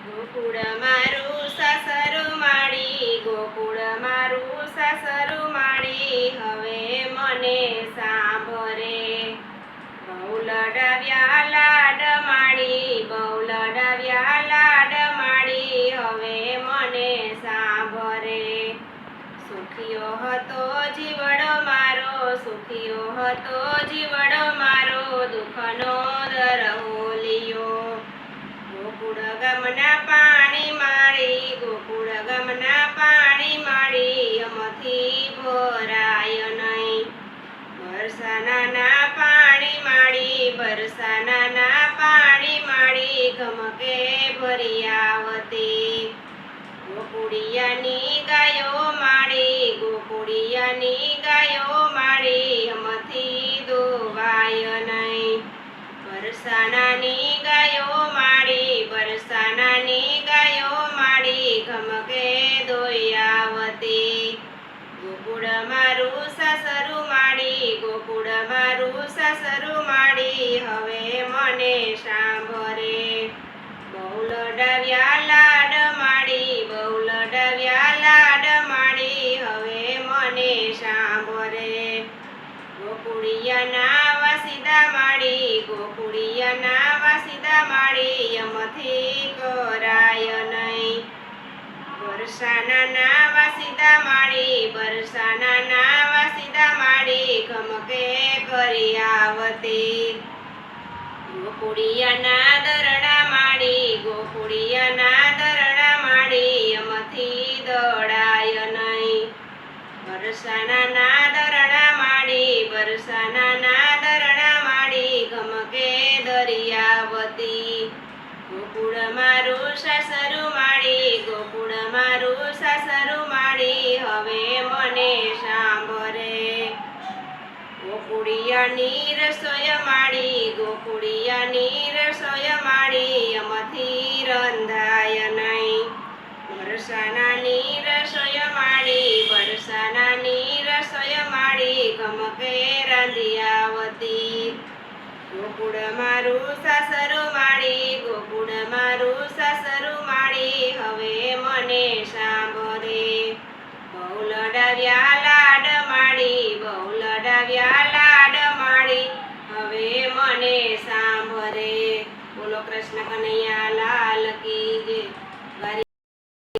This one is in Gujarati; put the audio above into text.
ગોકુળ મારું સાસરું માડી, ગોકુળ મારું સાસરું માડી, હવે મને સાંભરે. બહુ લડાવ્યા લાડ માડી, બહુ લડાવ્યા લાડ માડી, હવે મને સાંભરે. સુખિયો હતો જીવડો મારો, સુખિયો હતો જીવડો મારો, દુઃખનો દર હોલિયો. ગોકુળ ગામના પાણી માળી, ગોકુળ ગામના પાણી માળી, અમથી ભરાય નહીં. બરસાના પાણી માળી, બરસાના પાણી માળી, ગમકે ભરી આવતી. ગોકુળિયાની ગાયો માળી, ગોકુળિયાની ગાયો માળી, અમથી દોવાય નહીં. બરસાનાની ગાયો માળી, બરસાનાની ગાયો માળી, ગમકે દોઈ આવતી. ગોકુળ મારું સાસરું માળી, ગોકુળ મારું સાસરું માળી, હવે મને સાંભરે. બહુ લડાવ્યા લાડ માળી, બહુ લડાવ્યા લાડ માળી, હવે મને સાંભરે. ગોકુળિયાના વાસીદા માળી, ગોકુળિયાના વાસીદા માળી, અમથી કરાય નહીં. બરસાના વાસીદા માળી, બરસાના વાસીદા માળી, ગમકે કરી આવતી. ગોકુળિયાના દરડા માળી, ગોકુળિયાના દરડા માળી, અમથી દડાય નહીં. બરસાના દરડા માળી, બરસાના દરડા માળી, ગમકે દરિયાવતી. ગોકુળ મારું સાસરું માળી, ગોકુળ મારું સાસરું માળી, હવે મને સાંભરે. ગોકુળિયાની રસોઈ માળી, ગોકુળિયાની રસોઈ માળી, અમથી રંધાય નહીં. બરસાનાની રસોઈ માળી, બરસાનાની રસોઈ માળી, ગમકે રાંધી આવતી. ગોકુળ મારું સાસરું માળી, ગોકુળ મારું સાસરું માળી, હવે મને સાંભરે. બહુ લડાવ્યા લાડ માળી, બહુ લડાવ્યા લાડ માળી, હવે મને સાંભરે. બોલો કૃષ્ણ કનૈયા